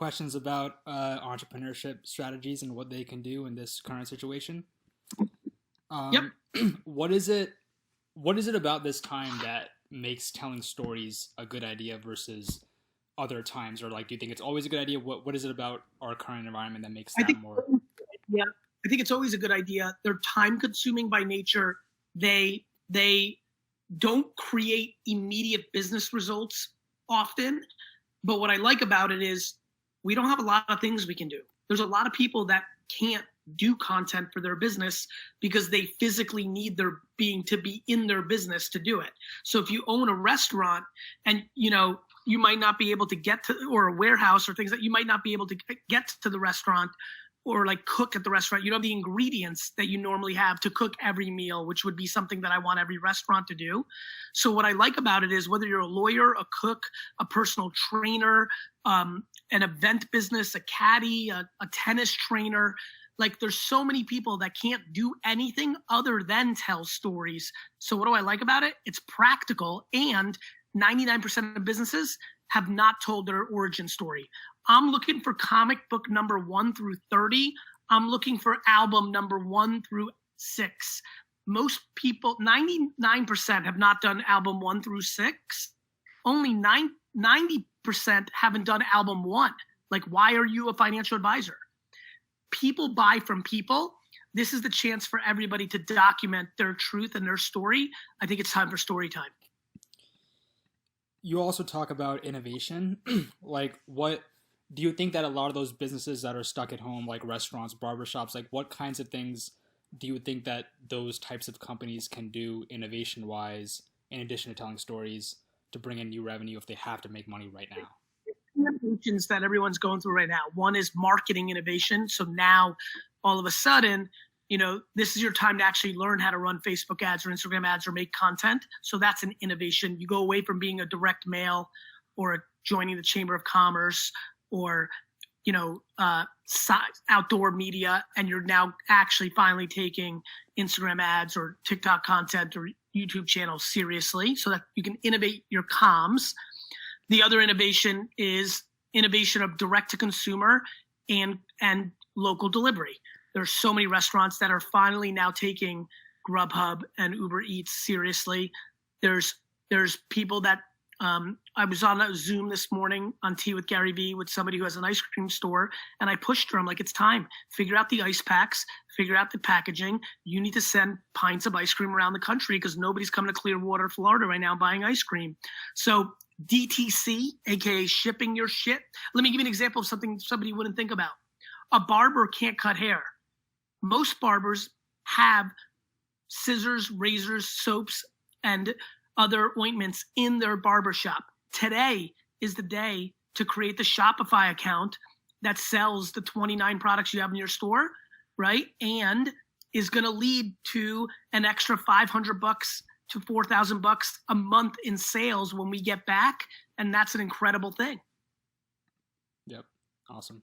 questions about entrepreneurship strategies and what they can do in this current situation. Yep. Um, what is it? What is it about this time that makes telling stories a good idea versus other times? Or like, do you think it's always a good idea? What is it about our current environment that makes I that think, more? yeah, I think it's always a good idea. They're time consuming by nature. They don't create immediate business results often. But what I like about it is we don't have a lot of things we can do. There's a lot of people that can't do content for their business because they physically need their being to be in their business to do it. So if you own a restaurant and you might not be able to get to, or a warehouse or things that you might not be able to get to the restaurant or like cook at the restaurant, you don't have the ingredients that you normally have to cook every meal, which would be something that I want every restaurant to do. So what I like about it is whether you're a lawyer, a cook, a personal trainer, an event business, a caddy, a tennis trainer, like there's so many people that can't do anything other than tell stories. So what do I like about it? It's practical, and 99% of businesses have not told their origin story. I'm looking for comic book number 1 through 30. I'm looking for album number 1 through 6. Most people, 99% have not done album 1 through 6. Only 90% haven't done album 1. Like, why are you a financial advisor? People buy from people. This is the chance for everybody to document their truth and their story. I think it's time for story time. You also talk about innovation. Like, what do you think that a lot of those businesses that are stuck at home, like restaurants, barbershops, like what kinds of things do you think that those types of companies can do innovation wise, in addition to telling stories, to bring in new revenue if they have to make money right now? Innovations that everyone's going through right now. One is marketing innovation. So now all of a sudden, this is your time to actually learn how to run Facebook ads or Instagram ads or make content. So that's an innovation. You go away from being a direct mail or joining the Chamber of Commerce or, outdoor media, and you're now actually finally taking Instagram ads or TikTok content or YouTube channels seriously so that you can innovate your comms. The other innovation is innovation of direct to consumer and local delivery. There's so many restaurants that are finally now taking Grubhub and Uber Eats seriously. There's people that I was on a Zoom this morning on Tea with GaryVeee with somebody who has an ice cream store, and I pushed her. I'm like, it's time. Figure out the ice packs, figure out the packaging. You need to send pints of ice cream around the country because nobody's coming to Clearwater, Florida right now buying ice cream. So DTC, aka shipping your shit. Let me give you an example of something somebody wouldn't think about. A barber can't cut hair. Most barbers have scissors, razors, soaps, and other ointments in their barbershop. Today is the day to create the Shopify account that sells the 29 products you have in your store, right? And is going to lead to an extra $500 to $4,000 a month in sales when we get back. And that's an incredible thing. Yep. Awesome.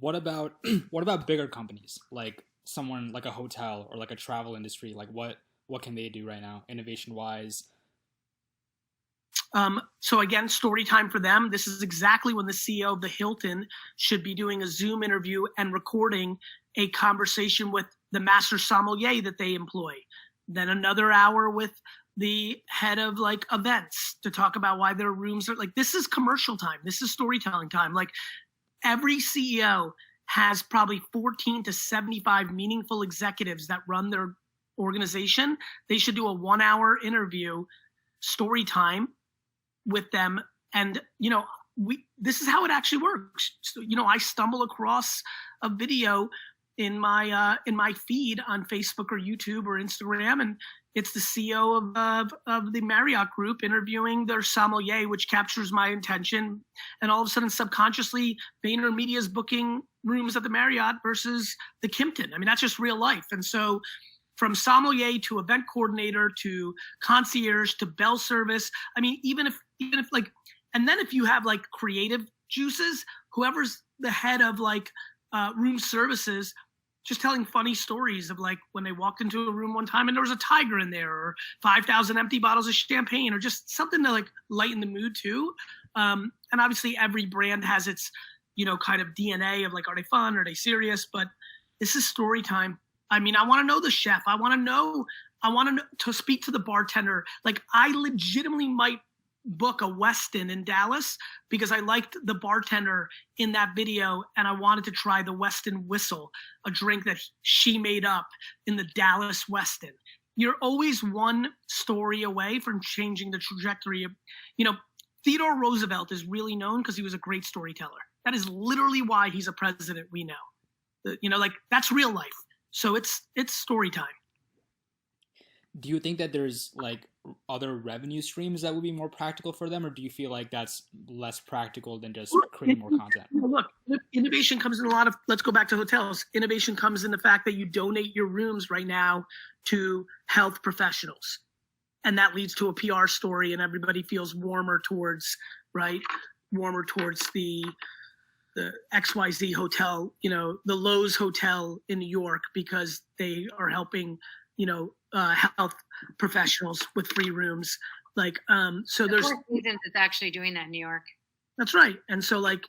What about bigger companies, like someone like a hotel or like a travel industry? Like what can they do right now, innovation wise? So again, story time for them. This is exactly when the CEO of the Hilton should be doing a Zoom interview and recording a conversation with the master sommelier that they employ. Then another hour with the head of like events to talk about why their rooms are like, this is commercial time. This is storytelling time. Like every CEO has probably 14 to 75 meaningful executives that run their organization. They should do a 1-hour interview, story time with them. And, this is how it actually works. So, I stumble across a video in my feed on Facebook or YouTube or Instagram, and it's the CEO of the Marriott Group interviewing their sommelier, which captures my attention. And all of a sudden, subconsciously, VaynerMedia is booking rooms at the Marriott versus the Kimpton. I mean, that's just real life. And so from sommelier to event coordinator to concierge to bell service, I mean, even if like, and then if you have like creative juices, whoever's the head of like room services, just telling funny stories of like when they walked into a room one time and there was a tiger in there, or 5,000 empty bottles of champagne, or just something to like lighten the mood too. And obviously every brand has its kind of DNA of like, are they fun? Are they serious? But this is story time. I mean, I want to know the chef. I want to speak to the bartender. Like, I legitimately might book a Westin in Dallas because I liked the bartender in that video and I wanted to try the Westin Whistle, a drink that she made up in the Dallas Westin. You're always one story away from changing the trajectory of, Theodore Roosevelt is really known because he was a great storyteller. That is literally why he's a president we know. Like, that's real life. So it's story time. Do you think that there's like other revenue streams that would be more practical for them, or do you feel like that's less practical than just creating more content? Look, innovation comes in let's go back to hotels. Innovation comes in the fact that you donate your rooms right now to health professionals. And that leads to a PR story and everybody feels warmer towards the XYZ hotel, the Lowe's hotel in New York, because they are helping, health professionals with free rooms. Like, so there's Four Seasons is actually doing that in New York. That's right. And so, like,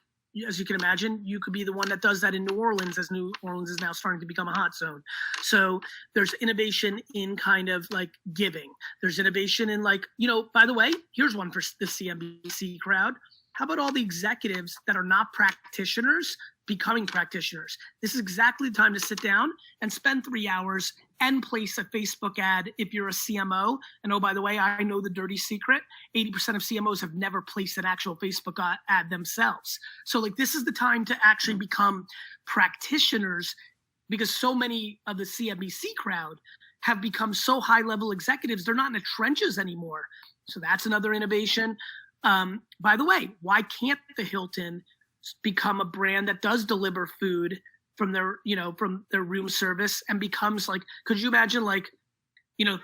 as you can imagine, you could be the one that does that in New Orleans, as New Orleans is now starting to become a hot zone. So there's innovation in kind of like giving. There's innovation in like, by the way, here's one for the CNBC crowd. How about all the executives that are not practitioners becoming practitioners? This is exactly the time to sit down and spend 3 hours and place a Facebook ad if you're a CMO. And oh, by the way, I know the dirty secret. 80% of CMOs have never placed an actual Facebook ad themselves. So like, this is the time to actually become practitioners, because so many of the CNBC crowd have become so high level executives, they're not in the trenches anymore. So that's another innovation. By the way, why can't the Hilton become a brand that does deliver food from their room service and becomes like, could you imagine like,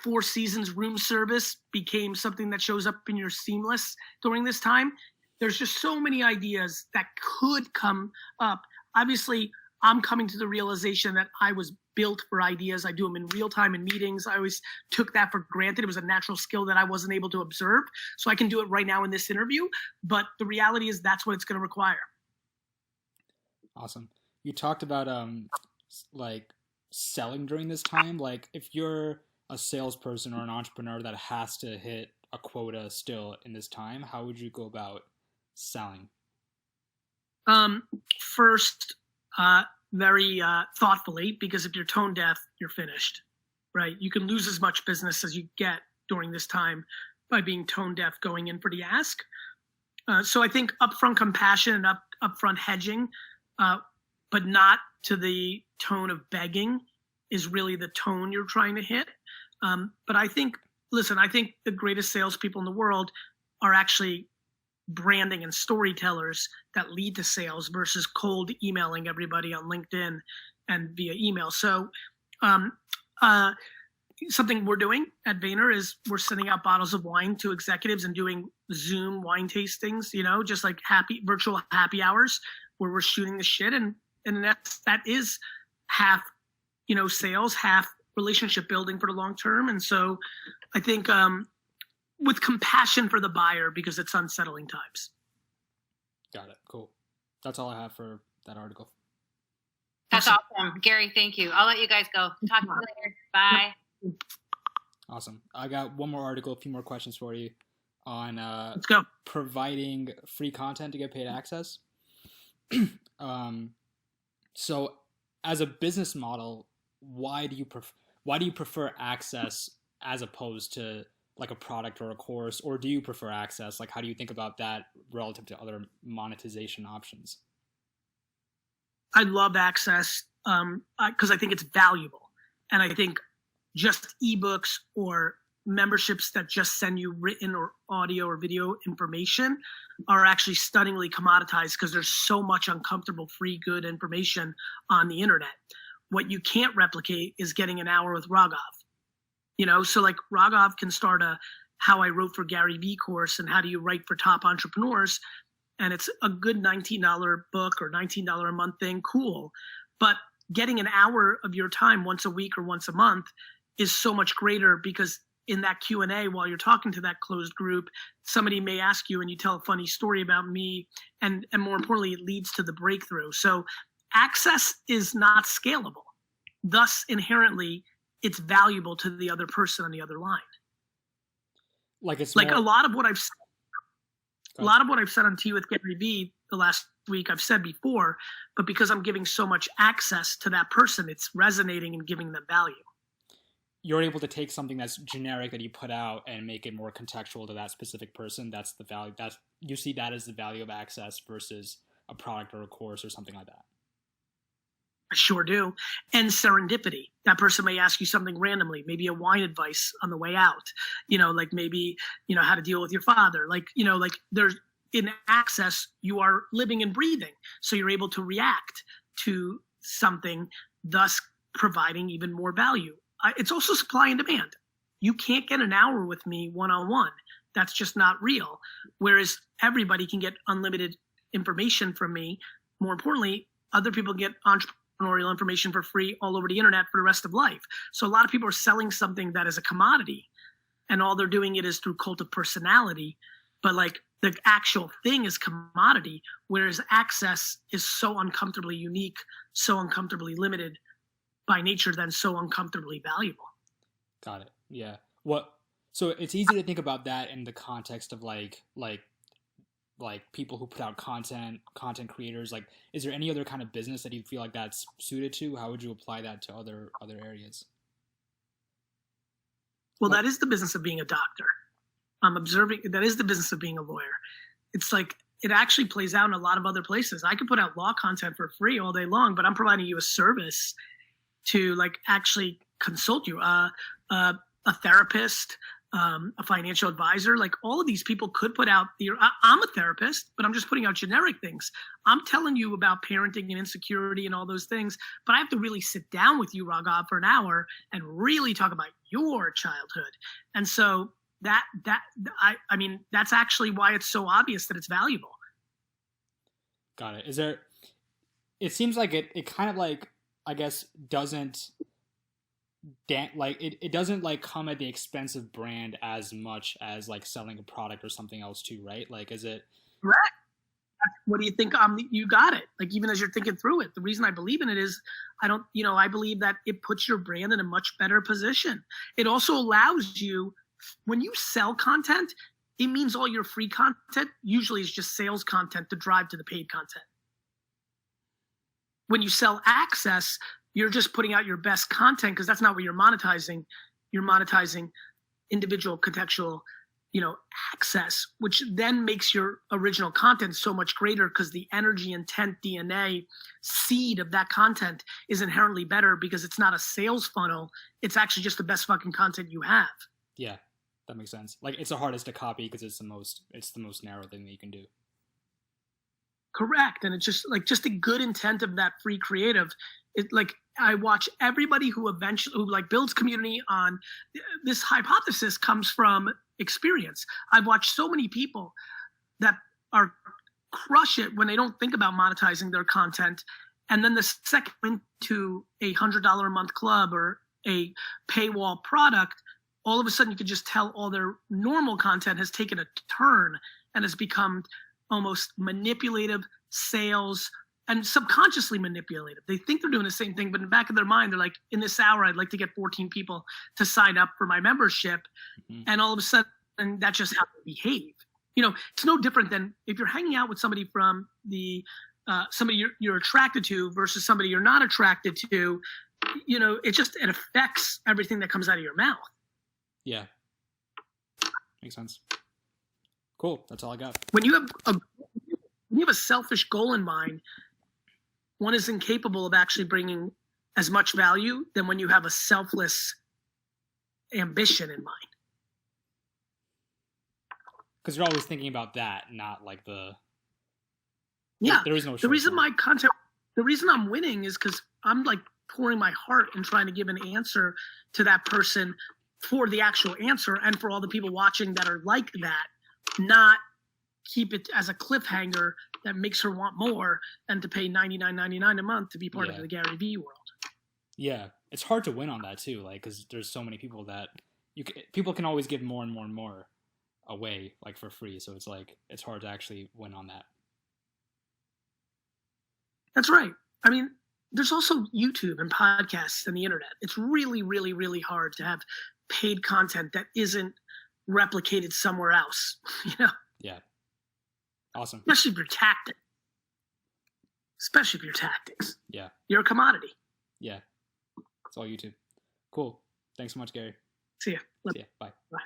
Four Seasons room service became something that shows up in your Seamless during this time? There's just so many ideas that could come up. Obviously, I'm coming to the realization that I was built for ideas. I do them in real time in meetings. I always took that for granted. It was a natural skill that I wasn't able to observe. So I can do it right now in this interview. But the reality is that's what it's going to require. Awesome. You talked about like selling during this time. Like, if you're a salesperson or an entrepreneur that has to hit a quota still in this time, how would you go about selling? First, very thoughtfully, because if you're tone deaf, you're finished, right? You can lose as much business as you get during this time by being tone deaf going in for the ask. So I think upfront compassion and upfront hedging, but not to the tone of begging, is really the tone you're trying to hit. But I think the greatest salespeople in the world are actually branding and storytellers that lead to sales versus cold emailing everybody on LinkedIn and via email. So something we're doing at Vayner is we're sending out bottles of wine to executives and doing Zoom wine tastings, just like virtual happy hours where we're shooting the shit. And that is half, sales, half relationship building for the long term. And so I think with compassion for the buyer, because it's unsettling times. Got it. Cool. That's all I have for that article. That's awesome. Gary, thank you. I'll let you guys go. Talk to you later. Bye. Awesome. I got one more article, a few more questions for you on Let's go. Providing free content to get paid access. So as a business model, why do you prefer access as opposed to like a product or a course, or do you prefer access? Like, how do you think about that relative to other monetization options? I love access because I think it's valuable. And I think just ebooks or memberships that just send you written or audio or video information are actually stunningly commoditized because there's so much uncomfortable, free, good information on the internet. What you can't replicate is getting an hour with Raghav. So like Raghav can start a How I Wrote for GaryVeee course and how do you write for top entrepreneurs. And it's a good $19 book or $19 a month thing. Cool. But getting an hour of your time once a week or once a month is so much greater because in that Q&A while you're talking to that closed group, somebody may ask you and you tell a funny story about me, and more importantly, it leads to the breakthrough. So access is not scalable. Thus, inherently, it's valuable to the other person on the other line. Like it's like more... a lot of what I've said on Tea with GaryVee the last week, I've said before, but because I'm giving so much access to that person, it's resonating and giving them value. You're able to take something that's generic that you put out and make it more contextual to that specific person. That's the value. That's, you see that as the value of access versus a product or a course or something like that. I sure do. And serendipity. That person may ask you something randomly, maybe a wine advice on the way out, like maybe, how to deal with your father. Like there's, in access, you are living and breathing. So you're able to react to something, thus providing even more value. It's also supply and demand. You can't get an hour with me one-on-one. That's just not real. Whereas everybody can get unlimited information from me. More importantly, other people get entrepreneurial information for free all over the internet for the rest of life. So a lot of people are selling something that is a commodity, and all they're doing it is through cult of personality. But like the actual thing is commodity, whereas access is so uncomfortably unique, so uncomfortably limited by nature, then so uncomfortably valuable. Got it. Yeah. So it's easy to think about that in the context of like people who put out content creators. Like, is there any other kind of business that you feel like that's suited to? How would you apply that to other areas? Well, that is the business of being a doctor. I'm observing that is the business of being a lawyer. It's like, it actually plays out in a lot of other places. I could put out law content for free all day long, but I'm providing you a service to like actually consult you, a therapist, a financial advisor. Like all of these people could put out I'm a therapist, but I'm just putting out generic things. I'm telling you about parenting and insecurity and all those things, but I have to really sit down with you, Raghav, for an hour and really talk about your childhood. And so I mean, that's actually why it's so obvious that it's valuable. Got it. It seems like it kind of like, I guess, doesn't it doesn't like come at the expense of brand as much as like selling a product or something else too, right? Like, is it correct? What do you think? You got it. Like, even as you're thinking through it, the reason I believe in it is I believe that it puts your brand in a much better position. It also allows you, when you sell content, it means all your free content usually is just sales content to drive to the paid content. When you sell access, you're just putting out your best content because that's not what you're monetizing. You're monetizing individual contextual, access, which then makes your original content so much greater because the energy, intent, DNA, seed of that content is inherently better because it's not a sales funnel. It's actually just the best fucking content you have. Yeah, that makes sense. Like, it's the hardest to copy because it's the most narrow thing that you can do. Correct. And it's just a good intent of that free creative. I watch everybody who builds community on this hypothesis comes from experience. I've watched so many people that crush it when they don't think about monetizing their content. And then the second into a $100 a month club or a paywall product, all of a sudden you could just tell all their normal content has taken a turn and has become almost manipulative, sales, and subconsciously manipulative. They think they're doing the same thing, but in the back of their mind, they're like, in this hour, I'd like to get 14 people to sign up for my membership. Mm-hmm. And all of a sudden, that's just how they behave. It's no different than if you're hanging out with somebody from somebody you're attracted to versus somebody you're not attracted to. It affects everything that comes out of your mouth. Yeah. Makes sense. Cool. That's all I got. When you have a selfish goal in mind, one is incapable of actually bringing as much value than when you have a selfless ambition in mind. Because you're always thinking about that, not like the... Yeah. There is no... The reason I'm winning is because I'm like pouring my heart and trying to give an answer to that person for the actual answer and for all the people watching that are like that, not keep it as a cliffhanger that makes her want more and to pay $99.99 a month to be part of the GaryVee world. Yeah, it's hard to win on that too, like, because there's so many people that people can always give more and more and more away like for free. So it's like it's hard to actually win on that. That's right. I mean, there's also YouTube and podcasts and the internet. It's really, really, really hard to have paid content that isn't replicated somewhere else. You know? Yeah. Awesome. Especially if you're tactic. Especially if you're tactics. Yeah. You're a commodity. Yeah. It's all YouTube. Cool. Thanks so much, Gary. See ya. See ya. Bye. Bye.